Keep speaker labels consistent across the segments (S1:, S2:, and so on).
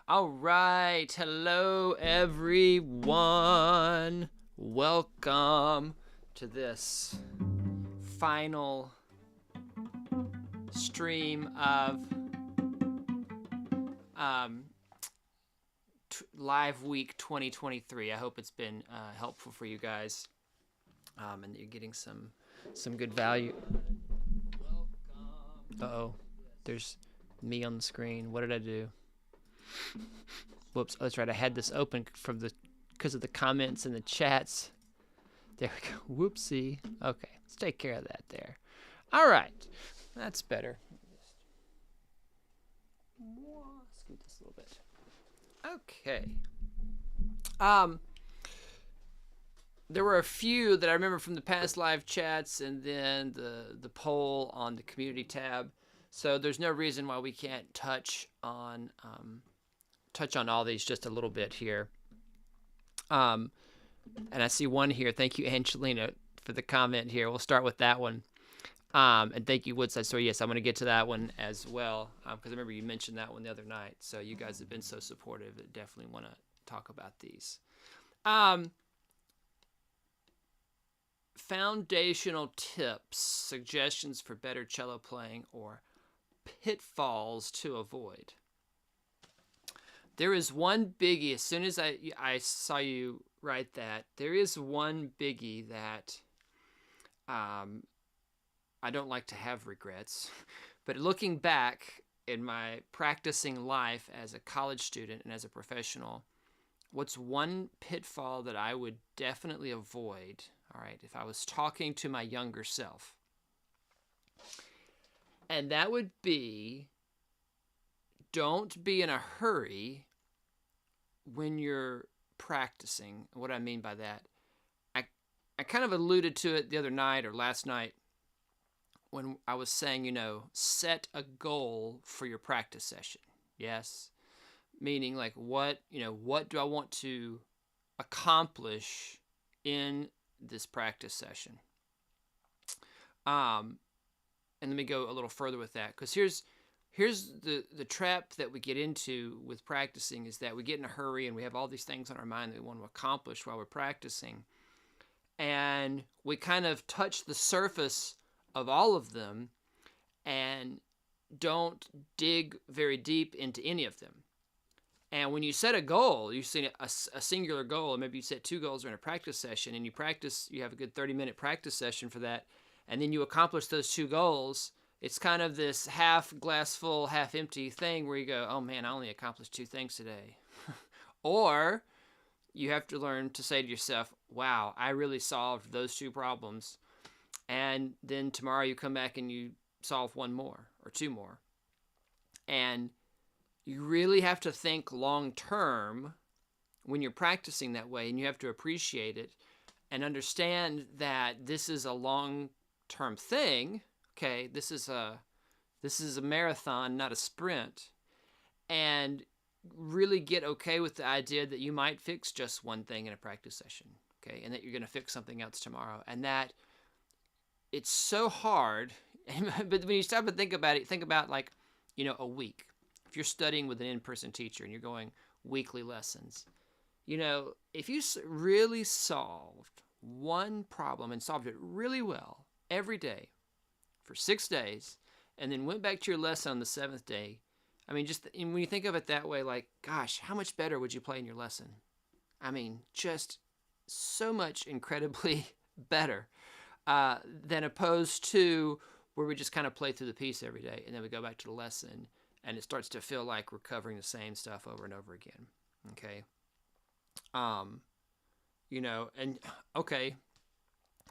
S1: All right. Hello, everyone. Welcome to this final stream of Live Week 2023. I hope it's been helpful for you guys, and that you're getting some good value. Uh-oh. There's me on the screen. What did I do? Whoops. Oh, that's right. I had this open because of the comments and the chats. There we go. Whoopsie. Okay. Let's take care of that there. All right. That's better. Scoot this a little bit. Okay. There were a few that I remember from the past live chats, and then the poll on the community tab. So there's no reason why we can't touch on all these just a little bit here. And I see one here. Thank you, Angelina, for the comment here. We'll start with that one. And thank you, Woodside. So yes, I'm going to get to that one as well, because I remember you mentioned that one the other night. So you guys have been so supportive. I definitely want to talk about these. Foundational tips, suggestions for better cello playing, or pitfalls to avoid. There is one biggie. As soon as I saw you write that, there is one biggie that I don't like to have regrets. But looking back in my practicing life as a college student and as a professional, what's one pitfall that I would definitely avoid, all right, if I was talking to my younger self? And that would be, don't be in a hurry when you're practicing. What I mean by that, I kind of alluded to it the other night or last night when I was saying, set a goal for your practice session. Yes. Meaning like what do I want to accomplish in this practice session? And let me go a little further with that, because here's the trap that we get into with practicing, is that we get in a hurry and we have all these things on our mind that we want to accomplish while we're practicing. And we kind of touch the surface of all of them and don't dig very deep into any of them. And when you set a goal, you set a singular goal, or maybe you set two goals during a practice session, and you have a good 30-minute practice session for that, and then you accomplish those two goals, it's kind of this half glass full, half empty thing where you go, oh man, I only accomplished two things today. Or you have to learn to say to yourself, wow, I really solved those two problems. And then tomorrow you come back and you solve one more or two more. And you really have to think long term when you're practicing that way, and you have to appreciate it and understand that this is a long-term thing. Okay, this is a marathon, not a sprint. And really get okay with the idea that you might fix just one thing in a practice session, okay, and that you're going to fix something else tomorrow, and that it's so hard. But when you stop and think about it, think about like, a week. If you're studying with an in-person teacher and you're going weekly lessons, if you really solved one problem and solved it really well every day for 6 days, and then went back to your lesson on the 7th day, I mean, just when you think of it that way, like, gosh, how much better would you play in your lesson? I mean, just so much incredibly better than opposed to where we just kind of play through the piece every day, and then we go back to the lesson, and it starts to feel like we're covering the same stuff over and over again. Okay. And okay,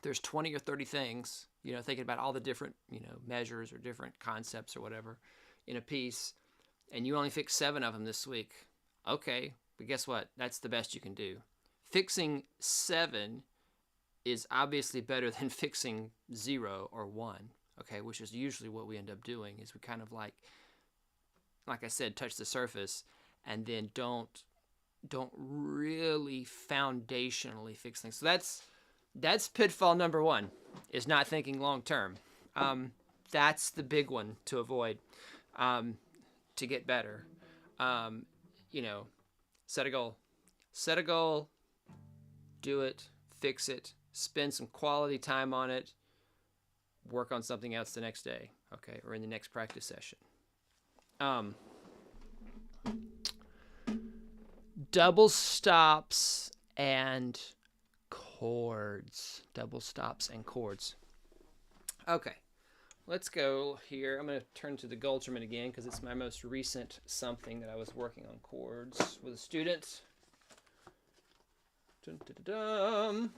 S1: there's 20 or 30 things, thinking about all the different, measures or different concepts or whatever in a piece, and you only fix 7 of them this week. Okay, but guess what? That's the best you can do. Fixing 7 is obviously better than fixing 0 or 1, okay, which is usually what we end up doing, is we kind of like I said, touch the surface and then don't really foundationally fix things. So that's pitfall number 1, is not thinking long term. That's the big one to avoid, to get better. set a goal. Set a goal, do it, fix it, spend some quality time on it, work on something else the next day, okay, or in the next practice session. Double stops and chords. Double stops and chords. Okay, let's go here. I'm going to turn to the Gulcherman again because it's my most recent something that I was working on chords with a student. Dun, dun, dun, dun.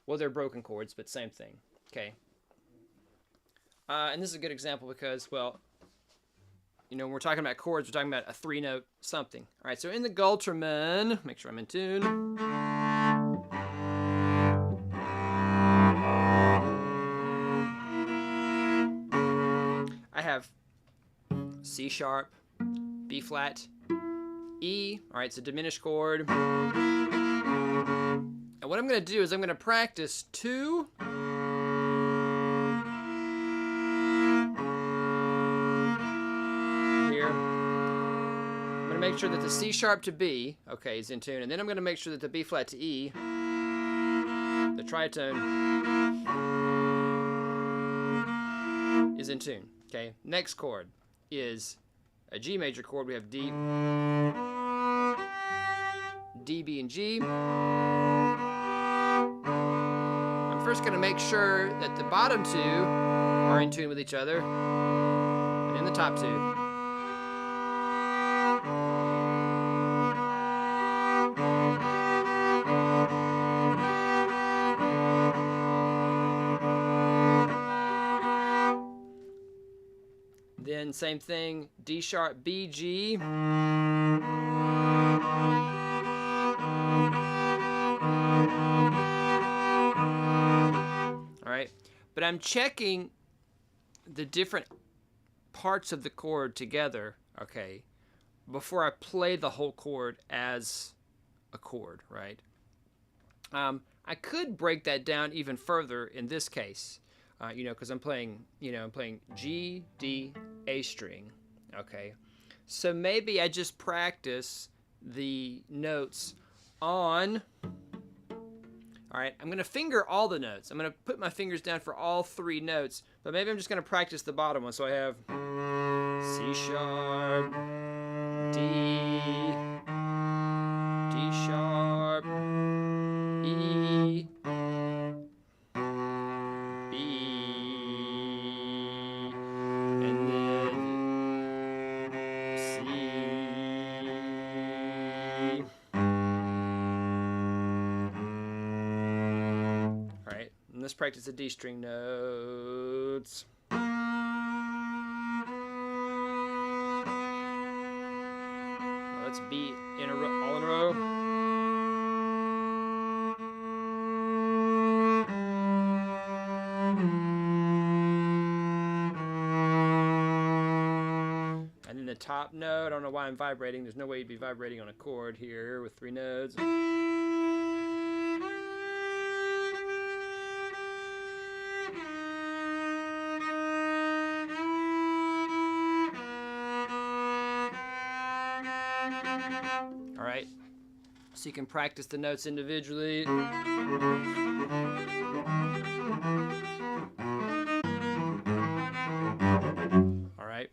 S1: Well, they're broken chords, but same thing. Okay. And this is a good example because, well, when we're talking about chords, we're talking about a 3-note something. All right, so in the Gulcherman, make sure I'm in tune. I have C sharp, B flat, E. All right, it's a diminished chord. And what I'm going to do is I'm going to practice 2 here. I'm going to make sure that the C sharp to B, okay, is in tune. And then I'm going to make sure that the B flat to E, the tritone, is in tune. Okay, next chord is a G major chord. We have D, D, B, and G. I'm first going to make sure that the bottom 2 are in tune with each other, and then the top 2. Then same thing, D sharp, B, G. All right, but I'm checking the different parts of the chord together, okay, before I play the whole chord as a chord, right? I could break that down even further in this case. Because I'm playing G, D, A string, okay? So maybe I just practice the notes on, all right, I'm going to finger all the notes. I'm going to put my fingers down for all 3 notes, but maybe I'm just going to practice the bottom one. So I have C sharp, D, D sharp, E, let's practice the D string notes. Let's be in a row, all in a row. And then the top note, I don't know why I'm vibrating. There's no way you'd be vibrating on a chord here with 3 notes. All right, so you can practice the notes individually. All right,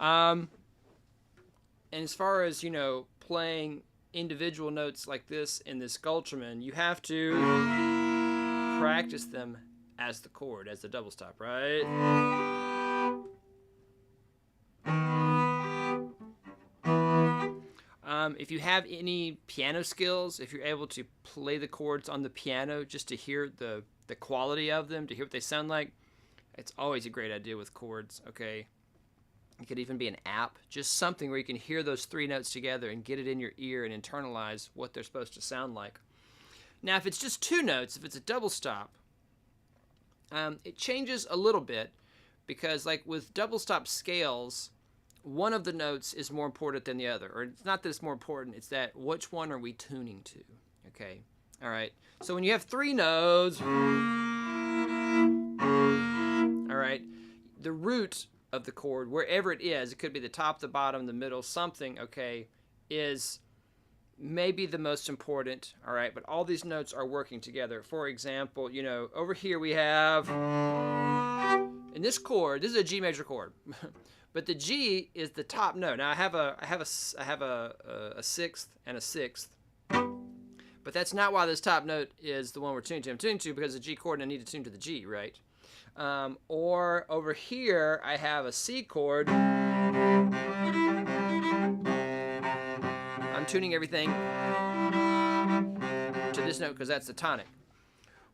S1: and as far as playing individual notes like this in this Gulcherman, you have to practice them as the chord, as the double stop, right? If you have any piano skills, if you're able to play the chords on the piano just to hear the quality of them, to hear what they sound like, it's always a great idea with chords, okay? It could even be an app, just something where you can hear those 3 notes together and get it in your ear and internalize what they're supposed to sound like. Now, if it's just 2 notes, if it's a double stop, it changes a little bit because, like with double stop scales, one of the notes is more important than the other. Or it's not that it's more important, it's that which one are we tuning to, okay? All right, so when you have 3 notes, all right, the root of the chord, wherever it is, it could be the top, the bottom, the middle, something, okay, is maybe the most important, all right? But all these notes are working together. For example, you know, over here we have, in this chord, this is a G major chord, but the G is the top note. Now I have a sixth and a sixth, but that's not why this top note is the one we're tuned to. I'm tuned to because the G chord and I need to tune to the G, right? Or over here I have a C chord. I'm tuning everything to this note because that's the tonic.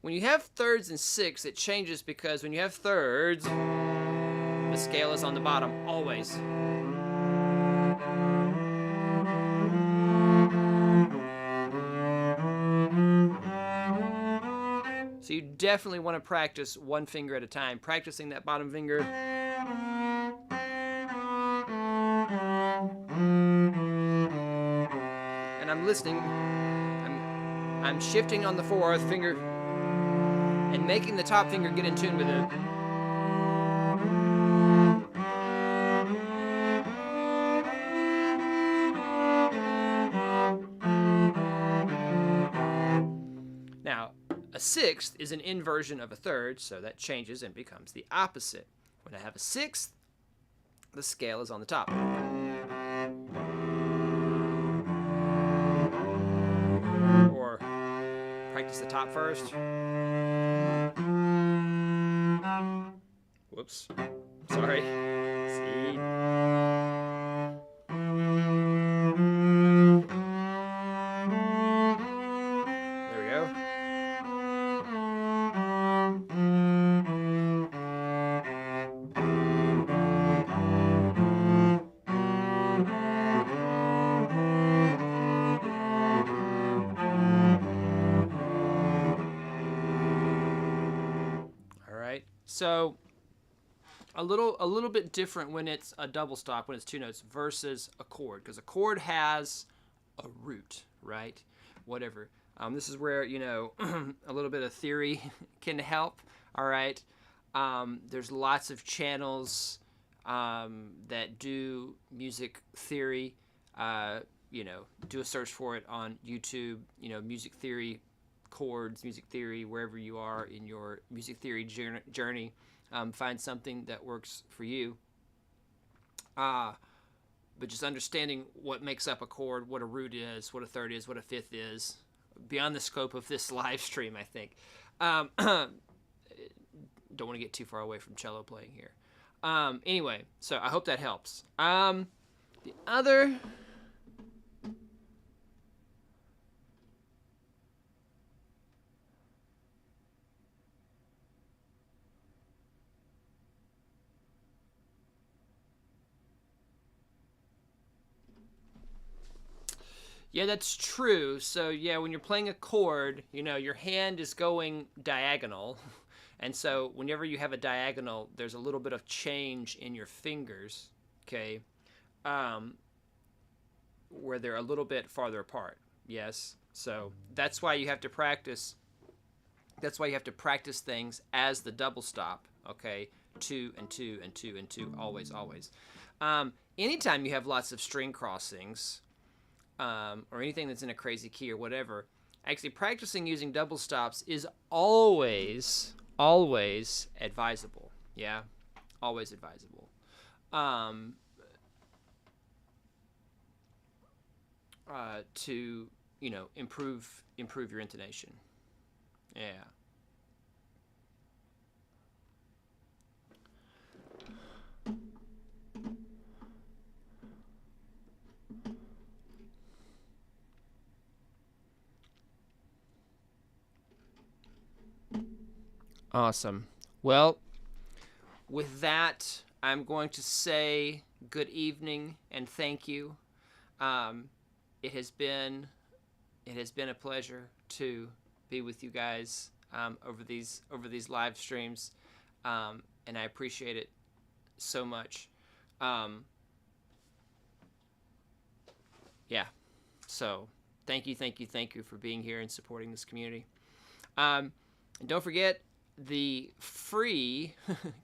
S1: When you have thirds and sixths, it changes because when you have thirds, the scale is on the bottom, always. So you definitely want to practice one finger at a time, practicing that bottom finger. I'm listening, I'm shifting on the fourth finger and making the top finger get in tune with it. Now, a sixth is an inversion of a third, so that changes and becomes the opposite. When I have a sixth, the scale is on the top. Practice the top first. Whoops. Sorry. C. There we go. So a little bit different when it's a double stop, when it's two notes versus a chord, because a chord has a root, right? Whatever. This is where, you know, a little bit of theory can help, all right? There's lots of channels that do music theory. You know, do a search for it on YouTube, you know, music theory chords, music theory, wherever you are in your music theory journey. Find something that works for you. But just understanding what makes up a chord, what a root is, what a third is, what a fifth is, beyond the scope of this live stream, I think. Don't want to get too far away from cello playing here. Anyway, so I hope that helps. The other... Yeah, that's true. So, yeah, when you're playing a chord, you know, your hand is going diagonal. And so whenever you have a diagonal, there's a little bit of change in your fingers, okay, where they're a little bit farther apart. Yes. So that's why you have to practice. That's why you have to practice things as the double stop, okay? 2 and 2 and 2 and 2, always, always. Anytime you have lots of string crossings, or anything that's in a crazy key or whatever, actually practicing using double stops is always advisable. Yeah, always advisable. To, you know, improve your intonation. Yeah. Awesome. Well, with that, I'm going to say good evening and thank you. It has been a pleasure to be with you guys over these live streams, and I appreciate it so much. Yeah. So thank you for being here and supporting this community. And don't forget the free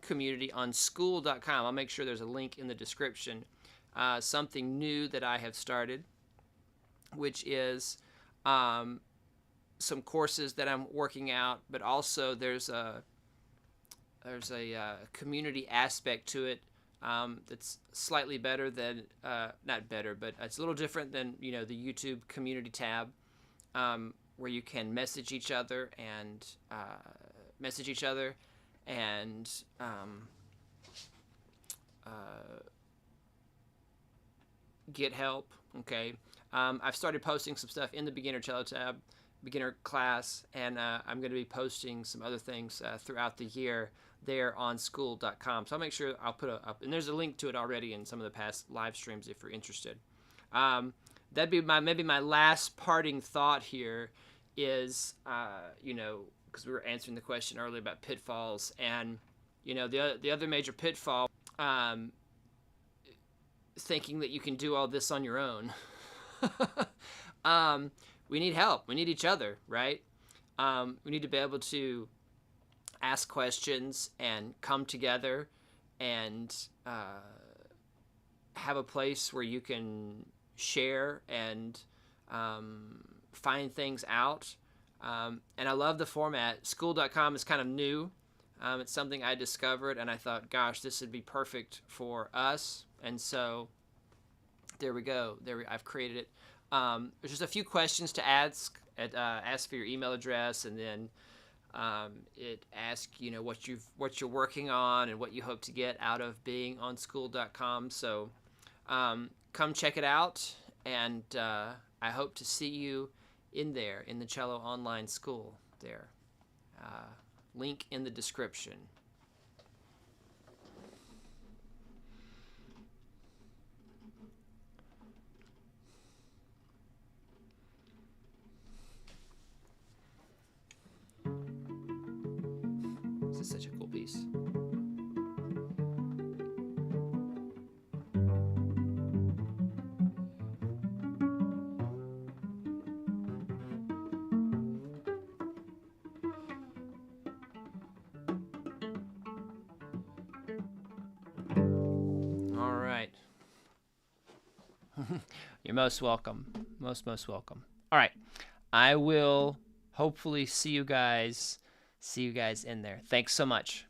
S1: community on school.com. I'll make sure there's a link in the description. Something new that I have started. which is some courses that I'm working out, but also there's a community aspect to it that's slightly better than not better, but it's a little different than the YouTube community tab, where you can message each other and get help. Okay, I've started posting some stuff in the beginner cello tab, beginner class, and I'm going to be posting some other things throughout the year there on school.com. So I'll make sure I'll put up, and there's a link to it already in some of the past live streams if you're interested. That'd be maybe my last parting thought here is, because we were answering the question earlier about pitfalls, and the other major pitfall, thinking that you can do all this on your own. We need help. We need each other, right? We need to be able to ask questions and come together and have a place where you can share and find things out. And I love the format. School.com is kind of new. It's something I discovered, and I thought, gosh, this would be perfect for us. And so there we go. I've created it. There's just a few questions to ask. Ask for your email address, and then it asks what you're working on and what you hope to get out of being on school.com. So come check it out, and I hope to see you in there in the Cello Online School there. Link in the description. This is such a cool piece. All right. You're most welcome. Most welcome. All right. I will hopefully see you guys in there. Thanks so much.